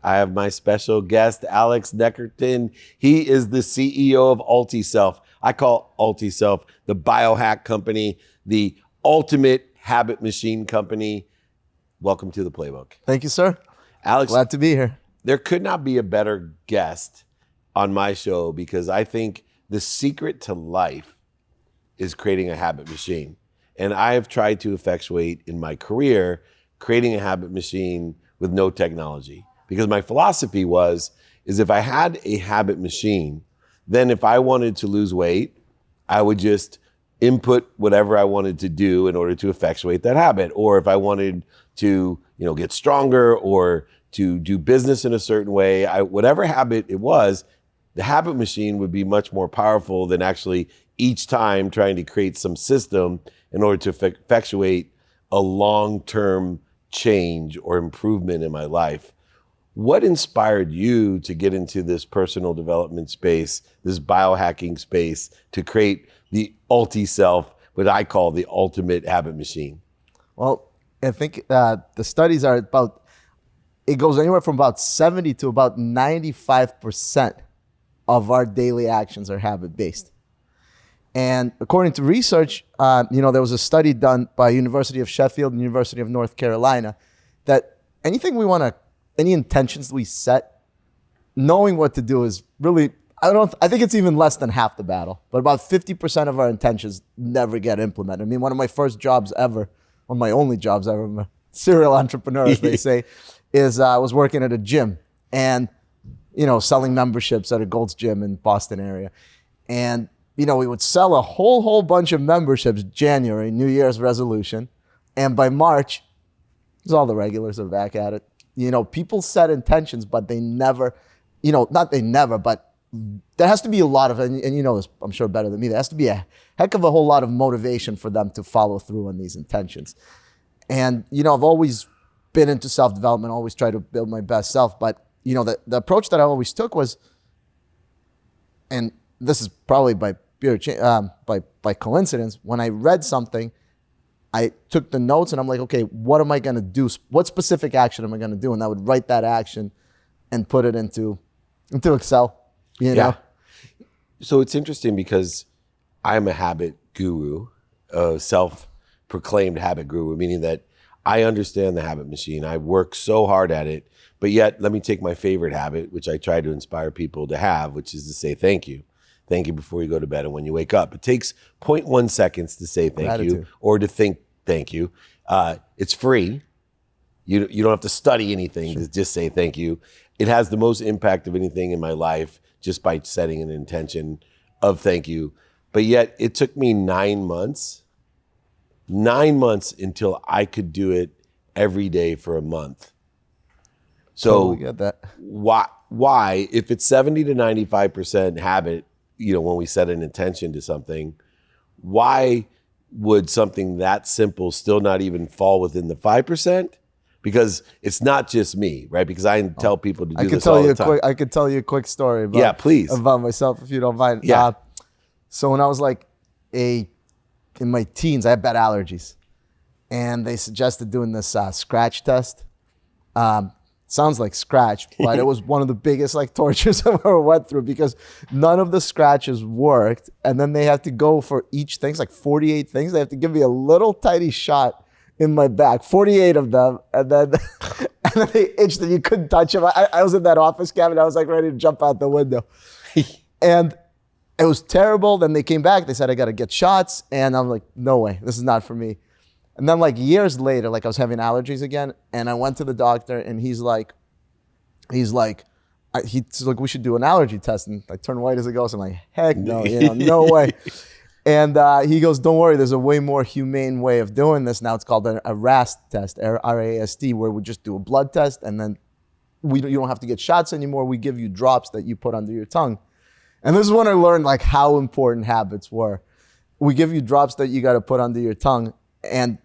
I have my special guest, Alex Nekritin. He is the CEO of UltiSelf. I call UltiSelf the biohack company, the ultimate habit machine company. Welcome to the Playbook. Thank you, sir. Alex, glad to be here. There could not be a better guest on my show because I think the secret to life is creating a habit machine. And I have tried to effectuate in my career creating a habit machine with no technology. Because my philosophy is if I had a habit machine, then if I wanted to lose weight, I would just input whatever I wanted to do in order to effectuate that habit. Or if I wanted to, get stronger or to do business in a certain way, whatever habit it was, the habit machine would be much more powerful than actually each time trying to create some system in order to effectuate a long-term change or improvement in my life. What inspired you to get into this personal development space, this biohacking space, to create the UltiSelf, what I call the ultimate habit machine? Well, I think the studies are it goes anywhere from about 70 to about 95% of our daily actions are habit-based. And according to research, there was a study done by University of Sheffield and University of North Carolina that any intentions we set, knowing what to do is really, I think it's even less than half the battle, but about 50% of our intentions never get implemented. I mean, one of my first jobs ever, one of my only jobs ever, I'm a serial entrepreneur, as they say, is I was working at a gym and, selling memberships at a Gold's Gym in Boston area. And, we would sell a whole bunch of memberships January, New Year's resolution. And by March, all the regulars are back at it. People set intentions, but they never, but there has to be a lot of, and you know this, I'm sure better than me, there has to be a heck of a whole lot of motivation for them to follow through on these intentions. And, I've always been into self-development, always tried to build my best self. But, the approach that I always took was, and this is probably by coincidence, when I read something, I took the notes and I'm like, okay, what am I going to do? What specific action am I going to do? And I would write that action and put it into Excel, Yeah. So it's interesting because I'm a habit guru, a self-proclaimed habit guru, meaning that I understand the habit machine. I work so hard at it, but yet let me take my favorite habit, which I try to inspire people to have, which is to say thank you. Thank you before you go to bed and when you wake up. It takes 0.1 seconds to say thank you or to think thank you. It's free. You don't have to study anything to just say thank you. It has the most impact of anything in my life just by setting an intention of thank you. But yet it took me 9 months until I could do it every day for a month. So totally get that. Why, if it's 70 to 95% habit, when we set an intention to something, why would something that simple still not even fall within the 5%? Because it's not just me, right? Because I tell people to do this all the time. I could tell you a quick story about myself, if you don't mind. Yeah. So when I was in my teens, I had bad allergies. And they suggested doing this scratch test. Sounds like scratch, but it was one of the biggest tortures I've ever went through because none of the scratches worked. And then they have to go for each thing, it's 48 things. They have to give me a little tiny shot in my back, 48 of them. And then they itched and you couldn't touch them. I was in that office cabinet. I was ready to jump out the window. And it was terrible. Then they came back. They said, I got to get shots. And I'm like, no way, this is not for me. And then years later, I was having allergies again, and I went to the doctor, and he's like, we should do an allergy test. And I turned white as a ghost. I'm like, heck no, no way. And he goes, don't worry, there's a way more humane way of doing this. Now it's called a RAST test, R-A-S-T, where we just do a blood test, and then you don't have to get shots anymore. We give you drops that you put under your tongue. And this is when I learned how important habits were. We give you drops that you got to put under your tongue, and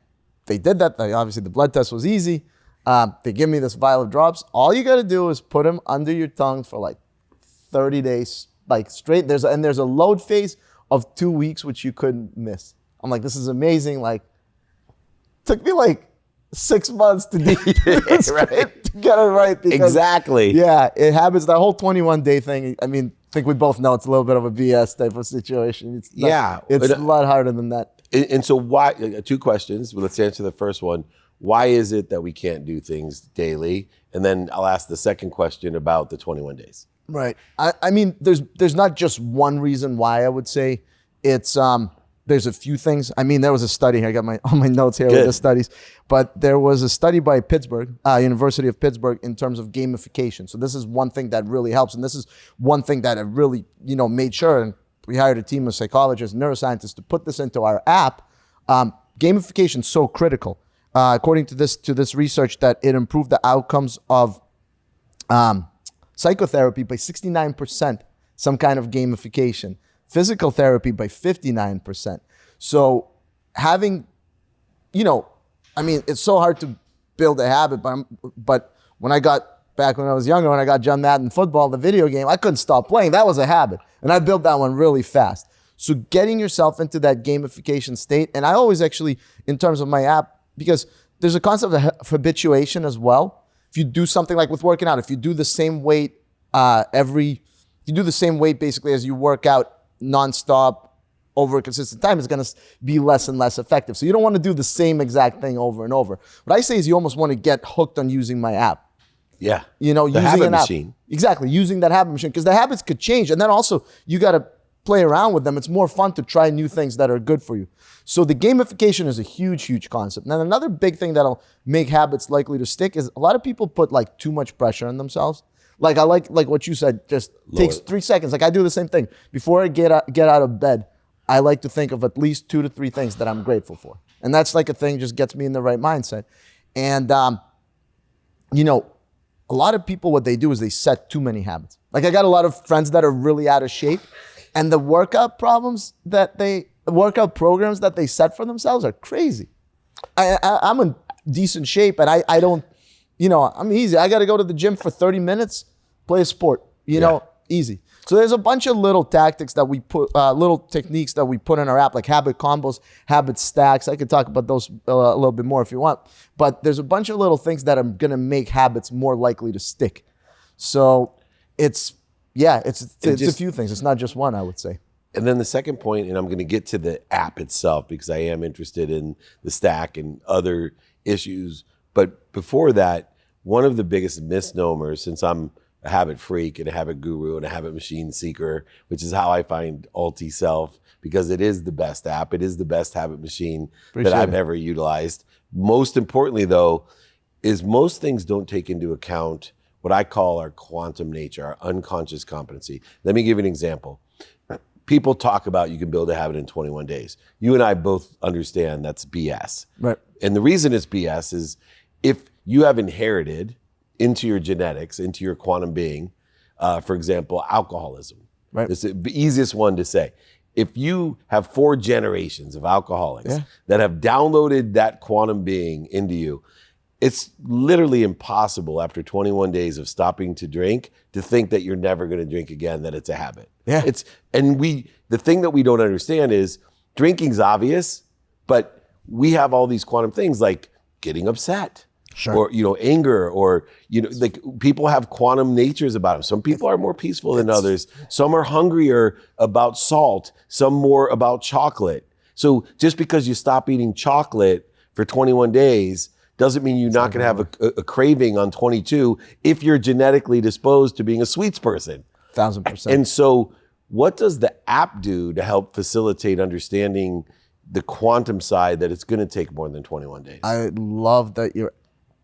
they did that. Obviously, the blood test was easy. They give me this vial of drops. All you got to do is put them under your tongue for 30 days, straight. There's a load phase of 2 weeks, which you couldn't miss. I'm like, this is amazing. Took me 6 months to do this. Right. to get it right. Because, Exactly. Yeah, it happens. That whole 21-day thing, I mean, I think we both know it's a little bit of a BS type of situation. It's not, it's a lot harder than that. And so why, two questions. Well, let's answer the first one. Why is it that we can't do things daily? And then I'll ask the second question about the 21 days. Right. I mean, there's not just one reason why. I would say it's there's a few things. I mean, there was a study here. I got all my notes here with the studies, but there was a study by Pittsburgh, University of Pittsburgh, in terms of gamification. So this is one thing that really helps, and this is one thing that I really made sure. And we hired a team of psychologists, neuroscientists to put this into our app. Gamification is so critical. According to this research, that it improved the outcomes of psychotherapy by 69%, some kind of gamification. Physical therapy by 59%. So having, I mean, it's so hard to build a habit, but when I was younger, when I got John Madden football, the video game, I couldn't stop playing. That was a habit. And I built that one really fast. So getting yourself into that gamification state, and I always actually, in terms of my app, because there's a concept of habituation as well. If you do something like with working out, if you do the same weight basically as you work out nonstop over a consistent time, it's going to be less and less effective. So you don't want to do the same exact thing over and over. What I say is you almost want to get hooked on using my app. Yeah. The using habit machine. Exactly. Using that habit machine, because the habits could change. And then also you got to play around with them. It's more fun to try new things that are good for you. So the gamification is a huge, huge concept. And then another big thing that'll make habits likely to stick is a lot of people put like too much pressure on themselves. Like I like what you said, just takes 3 seconds. Like I do the same thing. Before I get out of bed, I like to think of at least 2 to 3 things that I'm grateful for. And that's like a thing, just gets me in the right mindset. And, a lot of people, what they do is they set too many habits. Like I got a lot of friends that are really out of shape, and the workout programs that they set for themselves are crazy. I'm in decent shape, and I don't, I'm easy. I got to go to the gym for 30 minutes, play a sport, easy. So there's a bunch of little tactics that we put, little techniques that we put in our app, like habit combos, habit stacks. I could talk about those a little bit more if you want. But there's a bunch of little things that are going to make habits more likely to stick. So it's a few things. It's not just one, I would say. And then the second point, and I'm going to get to the app itself because I am interested in the stack and other issues. But before that, one of the biggest misnomers, since I'm a habit freak and a habit guru and a habit machine seeker, which is how I find UltiSelf, because it is the best app. It is the best habit machine that I've ever utilized. Most importantly, though, is most things don't take into account what I call our quantum nature, our unconscious competency. Let me give you an example. People talk about you can build a habit in 21 days. You and I both understand that's BS. Right. And the reason it's BS is if you have inherited into your genetics, into your quantum being, for example, alcoholism. Right. It's the easiest one to say. If you have 4 generations of alcoholics that have downloaded that quantum being into you, it's literally impossible after 21 days of stopping to drink to think that you're never going to drink again, that it's a habit. Yeah. The thing that we don't understand is drinking's obvious, but we have all these quantum things like getting upset. Sure. Or, anger, or, like people have quantum natures about them. Some people are more peaceful than others. Some are hungrier about salt, some more about chocolate. So just because you stop eating chocolate for 21 days doesn't mean you're not going to have a craving on 22 if you're genetically disposed to being a sweets person. 1,000%. And so what does the app do to help facilitate understanding the quantum side that it's going to take more than 21 days? I love that you're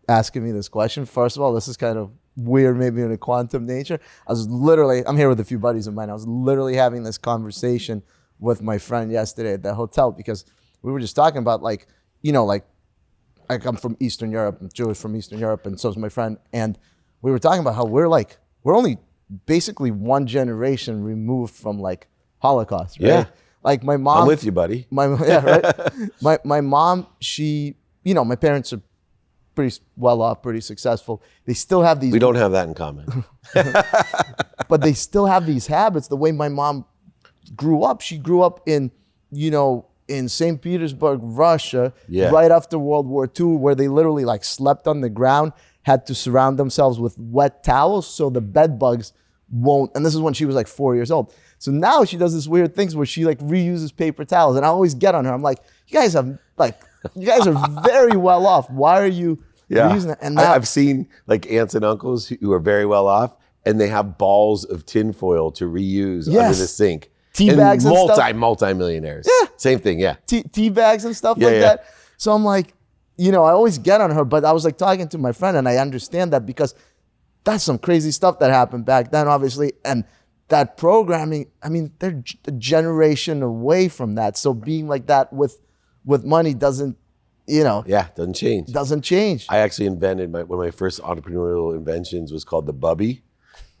asking me this question. First of all, this is kind of weird, maybe in a quantum nature. I'm here with a few buddies of mine. I was literally having this conversation with my friend yesterday at the hotel because we were just talking about I come from Eastern Europe, I'm Jewish from Eastern Europe, and so is my friend. And we were talking about how we're only basically one generation removed from Holocaust, right? Yeah. Like my mom. I'm with you, buddy. Right? my mom, she, my parents are pretty well off, pretty successful. They still have these. We don't have that in common. But they still have these habits. The way my mom grew up, she grew up in St. Petersburg, Russia, right after World War II, where they literally slept on the ground, had to surround themselves with wet towels so the bed bugs won't. And this is when she was like 4 years old. So now she does this weird things where she like reuses paper towels, and I always get on her. I'm like, you guys are very well off. Why are you reusing it? And now, I've seen like aunts and uncles who are very well off, and they have balls of tinfoil to reuse under the sink. Tea bags and stuff. Multi-millionaires. Yeah. Same thing, yeah. Tea bags and stuff like that. So I'm like, I always get on her, but I was like talking to my friend, and I understand that because that's some crazy stuff that happened back then, obviously. And that programming, I mean, they're a generation away from that. So being like that with money doesn't, doesn't change. Doesn't change. I actually invented one of my first entrepreneurial inventions was called the Bubby,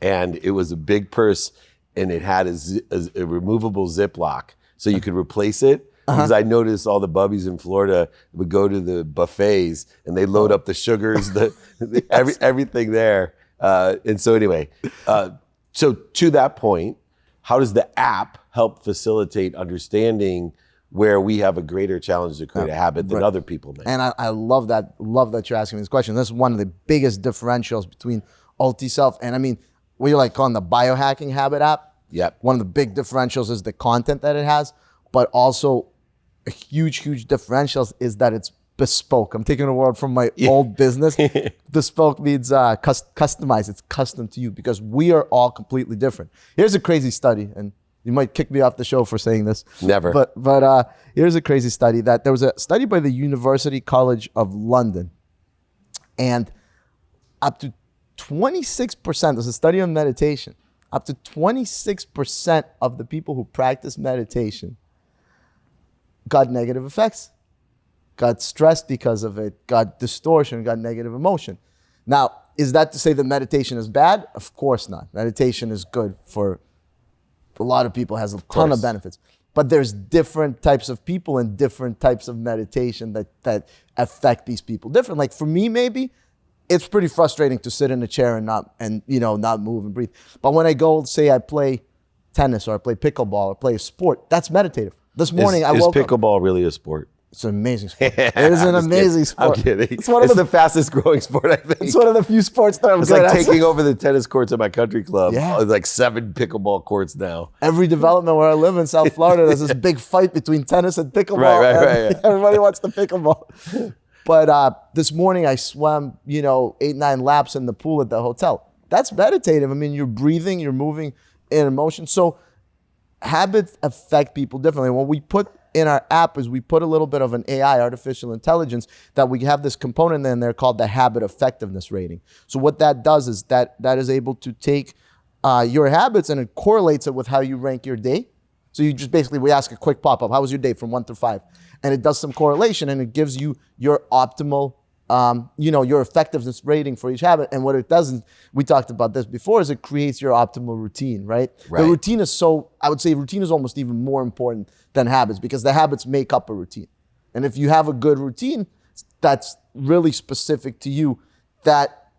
and it was a big purse, and it had a removable Ziploc, so you could replace it. Because I noticed all the bubbies in Florida would go to the buffets and they load up the sugars, everything there. And so anyway, so to that point, how does the app help facilitate understanding where we have a greater challenge to create a habit than other people may? And I love that you're asking me this question. This is one of the biggest differentials between UltiSelf and, I mean, what you like calling the biohacking habit app. Yep. One of the big differentials is the content that it has, but also a huge differential is that it's bespoke. I'm taking a word from my old business. Bespoke means customized. It's custom to you because we are all completely different. Here's a crazy study, and you might kick me off the show for saying this. Never. But here's a crazy study that there was a study by the University College of London, and up to 26%, there's a study on meditation, up to 26% of the people who practice meditation got negative effects, got stressed because of it, got distortion, got negative emotion. Now, is that to say that meditation is bad? Of course not. Meditation is good for a lot of people, has a ton of benefits. But there's different types of people and different types of meditation that affect these people different. Like for me, maybe, it's pretty frustrating to sit in a chair and not move and breathe. But when I go, say I play tennis or I play pickleball or play a sport, that's meditative. This morning I woke up. Is pickleball really a sport? It's an amazing sport. It is an amazing sport. I'm kidding. It's the fastest growing sport, I think. It's one of the few sports that I'm good at. It's like taking over the tennis courts at my country club. Yeah. There's like 7 pickleball courts now. Every development where I live in South Florida, there's this big fight between tennis and pickleball. Right. Everybody wants the pickleball. But this morning I swam, 8-9 laps in the pool at the hotel. That's meditative. I mean, you're breathing, you're moving in emotion. So habits affect people differently. What we put in our app is we put a little bit of an AI, artificial intelligence, that we have this component in there called the habit effectiveness rating. So what that does is that is able to take your habits and it correlates it with how you rank your day. So you just basically, we ask a quick pop-up, how was your day from 1 through 5? And it does some correlation and it gives you your optimal, your effectiveness rating for each habit. And what it does, is, we talked about this before, is it creates your optimal routine, right? The routine is I would say routine is almost even more important than habits because the habits make up a routine. And if you have a good routine that's really specific to you, that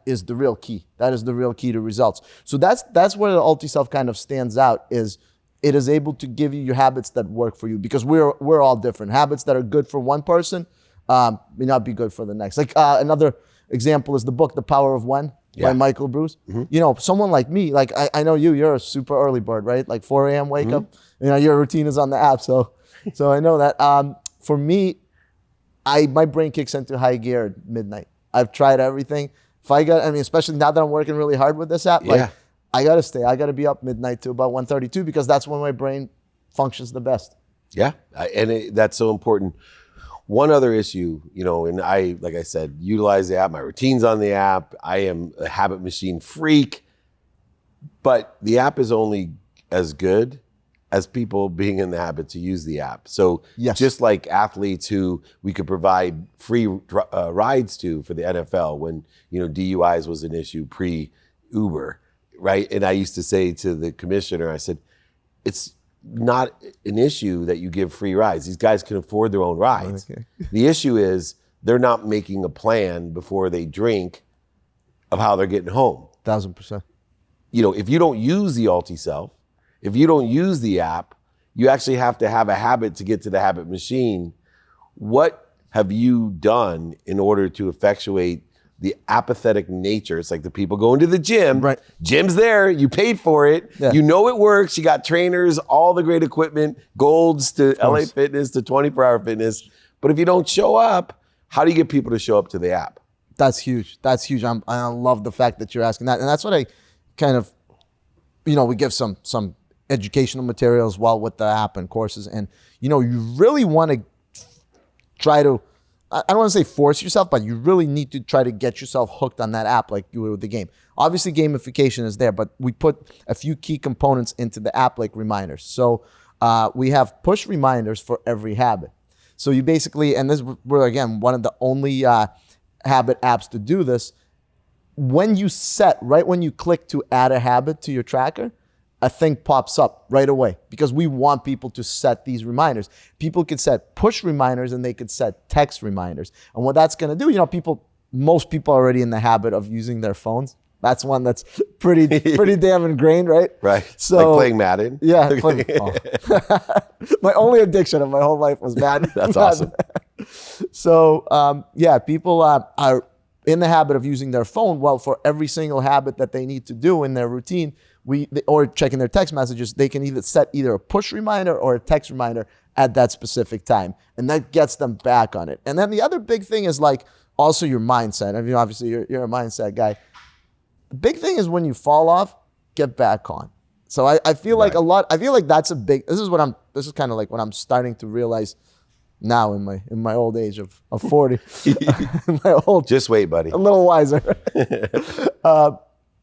is the real key. That is the real key to results. So that's where the UltiSelf kind of stands out, is it is able to give you your habits that work for you because we're all different. Habits that are good for one person may not be good for the next. Like another example is the book, The Power of When by Michael Bruce. Mm-hmm. Someone like me, like I know you're a super early bird, right? Like 4 a.m. wake up. Your routine is on the app. So I know that. For me, my brain kicks into high gear at midnight. I've tried everything. Especially now that I'm working really hard with this app, I got to be up midnight to about 1:32 because that's when my brain functions the best. Yeah. That's so important. One other issue, and I, like I said, utilize the app. My routine's on the app. I am a habit machine freak, but the app is only as good as people being in the habit to use the app. So just like athletes who we could provide free rides to for the NFL when, DUIs was an issue pre-Uber, right? And I used to say to the commissioner, I said, it's not an issue that you give free rides. These guys can afford their own rides. Okay. The issue is they're not making a plan before they drink of how they're getting home. 1,000%. If you don't use the UltiSelf, if you don't use the app, you actually have to have a habit to get to the habit machine. What have you done in order to effectuate the apathetic nature. It's like the people going to the gym. Right. Gym's there. You paid for it. Yeah. You know it works. You got trainers, all the great equipment, Golds to LA Fitness to 24-Hour Fitness. But if you don't show up, how do you get people to show up to the app? That's huge. That's huge. I love the fact that you're asking that. And that's what I kind of, we give some educational material as well with the app and courses. And, you really want to try to, I don't want to say force yourself, but you really need to try to get yourself hooked on that app like you would with the game. Obviously, gamification is there, but we put a few key components into the app like reminders. So we have push reminders for every habit. So you basically, and this we're again one of the only habit apps to do this. When you when you click to add a habit to your tracker, a thing pops up right away because we want people to set these reminders. People could set push reminders and they could set text reminders. And what that's going to do, most people are already in the habit of using their phones. That's one that's pretty damn ingrained, right? Right. So, like playing Madden. Yeah. My only addiction of my whole life was Madden. That's awesome. So, people are in the habit of using their phone. Well, for every single habit that they need to do in their routine, or checking their text messages, they can either set a push reminder or a text reminder at that specific time. And that gets them back on it. And then the other big thing is also your mindset. I mean, obviously you're a mindset guy. The big thing is when you fall off, get back on. So I feel like I feel like that's a big, this is kind of like what I'm starting to realize now in my old age of 40. Just wait, buddy. A little wiser.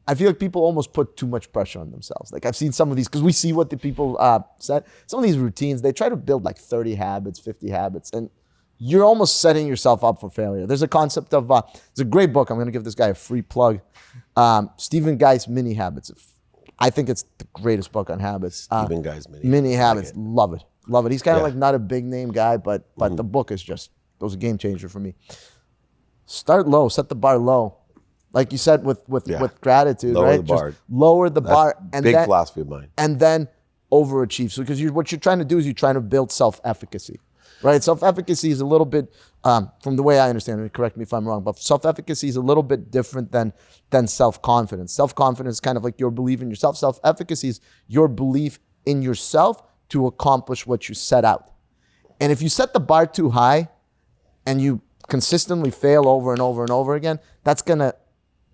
I feel like people almost put too much pressure on themselves. Like I've seen some of these, because we see what the people set. Some of these routines, they try to build like 30 habits, 50 habits, and you're almost setting yourself up for failure. There's a concept of, it's a great book. I'm going to give this guy a free plug. Stephen Guy's Mini Habits. I think it's the greatest book on habits. Stephen Guy's Mini Habits. Love it. Love it. He's kind of Yeah. like not a big name guy, but the book is just, it was a game changer for me. Start low, set the bar low. Like you said with gratitude, Lower right? the bar. Just lower the bar. And big then, philosophy of mine. And then overachieve. So because what you're trying to do is you're trying to build self-efficacy, right? Self-efficacy is a little bit, from the way I understand it, correct me if I'm wrong, but self-efficacy is a little bit different than self-confidence. Self-confidence is kind of like your belief in yourself. Self-efficacy is your belief in yourself to accomplish what you set out. And if you set the bar too high and you consistently fail over and over and over again, that's going to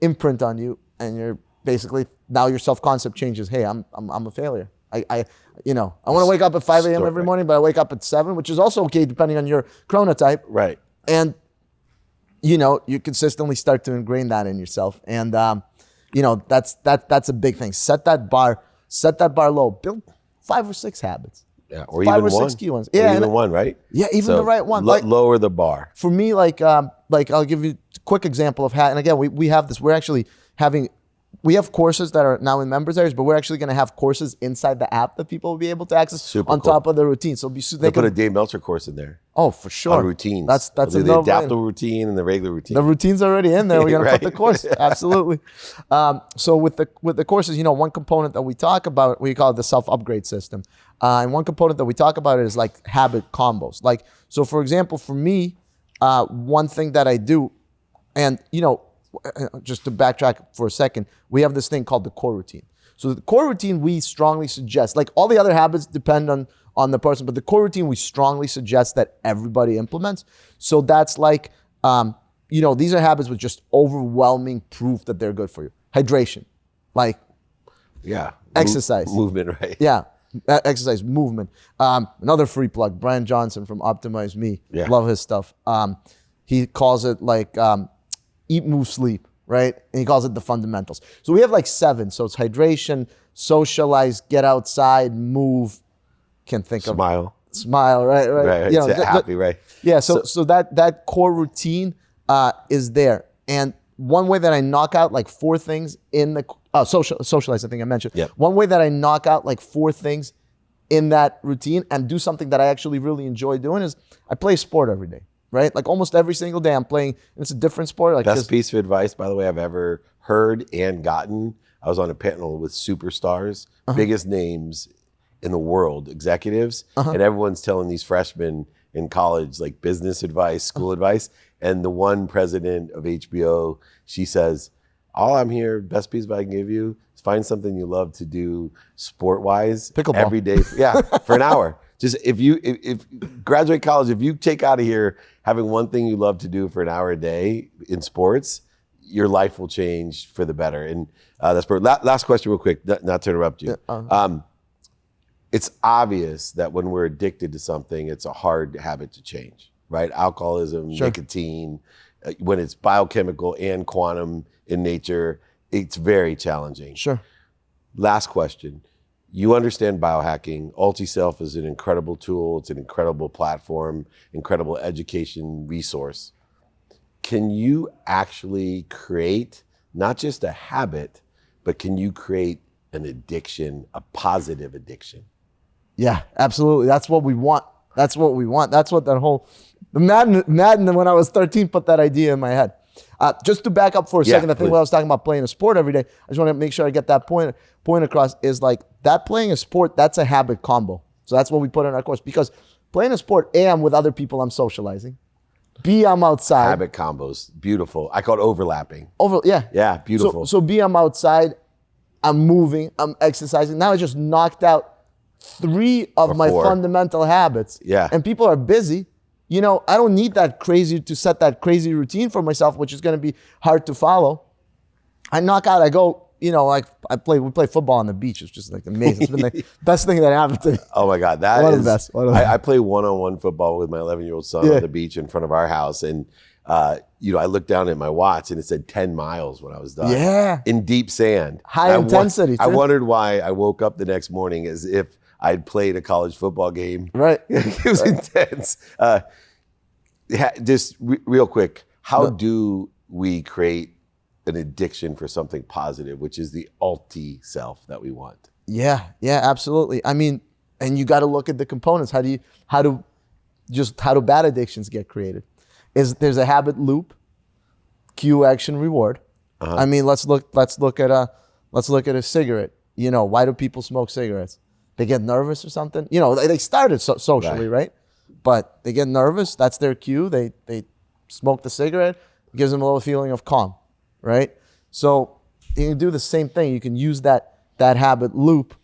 imprint on you, and you're basically, now your self-concept changes. Hey, I'm a failure. I want to wake up at 5 a.m. every morning, but I wake up at 7, which is also okay depending on your chronotype. Right. And, you consistently start to ingrain that in yourself. And, that's a big thing. Set that bar low. Build 5 or 6 habits. Yeah, or 5 even or one. 6 key ones. Or Yeah, even one, right? Yeah, even the right one. Lower the bar. For me, I'll give you a quick example of how, and again, we have this, we have courses that are now in members areas, but we're actually going to have courses inside the app that people will be able to access Super on cool. top of the routine. So They put a Dave Meltzer course in there. Oh, for sure. On routines. That's They'll a do the no-brainer. adaptable routine and the regular routine. The routine's already in there. We're going to Right. put the course. Absolutely. So with the courses, one component that we talk about, we call it the self-upgrade system. And one component that we talk about is like habit combos. So for example, for me, one thing that I do, and just to backtrack for a second, we have this thing called the core routine. So the core routine, we strongly suggest, like all the other habits depend on the person, but the core routine, we strongly suggest that everybody implements. So that's like, these are habits with just overwhelming proof that they're good for you. Hydration, exercise. Movement, right? Yeah, exercise, movement. Another free plug, Brian Johnson from Optimize Me. Yeah. Love his stuff. He calls it eat, move, sleep, right? And he calls it the fundamentals. So we have 7. So it's hydration, socialize, get outside, move. Can't think of smile, right? Right. Happy, right? Yeah. So that core routine is there, and one way that I knock out 4 things in the socialize. I think I mentioned. Yep. One way that I knock out 4 things in that routine and do something that I actually really enjoy doing is I play sport every day. Right? Almost every single day I'm playing, and it's a different sport. Best piece of advice, by the way, I've ever heard and gotten. I was on a panel with superstars, biggest names in the world, executives, and everyone's telling these freshmen in college business advice, school advice, And the one president of HBO, she says, all I'm here, best piece I can give you is find something you love to do sport-wise. Pickleball. Every day, for an hour. Just if graduate college, if you take out of here having one thing you love to do for an hour a day in sports, your life will change for the better. And that's perfect. Last question real quick, not to interrupt you. It's obvious that when we're addicted to something, it's a hard habit to change, right? Alcoholism, nicotine, when it's biochemical and quantum in nature, it's very challenging. Sure. Last question. You understand biohacking. UltiSelf is an incredible tool. It's an incredible platform, incredible education resource. Can you actually create not just a habit, but can you create an addiction, a positive addiction? Yeah, absolutely. That's what we want. That's what we want. That's what that whole, Madden when I was 13 put that idea in my head. Just to back up for a second, I think when I was talking about playing a sport every day, I just want to make sure I get that point across, is like that playing a sport, that's a habit combo. So that's what we put in our course, because playing a sport, A, I'm with other people, I'm socializing. B, I'm outside. Habit combos, beautiful. I call it overlapping. Yeah, beautiful. So B, I'm outside, I'm moving, I'm exercising. Now I just knocked out 3 of my fundamental habits. Yeah. And people are busy. You know, I don't need to set that crazy routine for myself, which is going to be hard to follow. I knock out, I go, you know, like we play football on the beach. It's just like amazing. It's been the best thing that happened to me. Oh my God. That one is of the best. I play one-on-one football with my 11-year-old son on the beach in front of our house. And, you know, I looked down at my watch and it said 10 miles when I was done. Yeah. In deep sand. High intensity. I wondered why I woke up the next morning as if I'd played a college football game. Right. It was intense. Just real quick, how do we create an addiction for something positive, which is the UltiSelf that we want? Yeah, absolutely. I mean, and you got to look at the components. How do bad addictions get created? There's a habit loop, cue, action, reward. I mean, let's look at a cigarette. You know, why do people smoke cigarettes? They get nervous or something. You know, they started socially, right? But they get nervous. That's their cue. They smoke the cigarette. It gives them a little feeling of calm, right? So you can do the same thing. You can use that habit loop.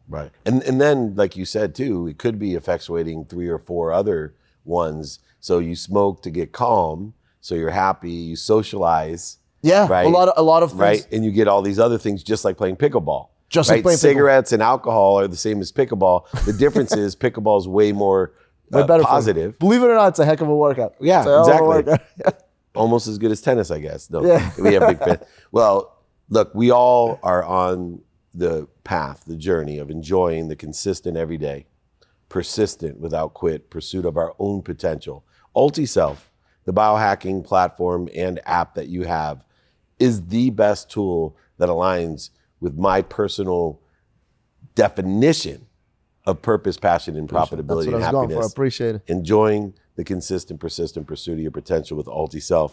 Right. And then, like you said too, it could be effectuating 3 or 4 other ones. So you smoke to get calm. So you're happy. You socialize. Yeah. Right? A lot of things. Right. And you get all these other things, just like playing pickleball. Just right? like playing cigarettes and alcohol are the same as pickleball. The difference is pickleball is way more better positive. Believe it or not, it's a heck of a workout. Yeah, exactly. Almost as good as tennis, I guess. No, we have big fans. Well, look, we all are on the path, the journey of enjoying the consistent everyday, persistent without quit pursuit of our own potential. UltiSelf, the biohacking platform and app that you have, is the best tool that aligns with my personal definition of purpose, passion, and profitability and happiness. That's what I was going for. I appreciate it. Enjoying the consistent, persistent pursuit of your potential with UltiSelf.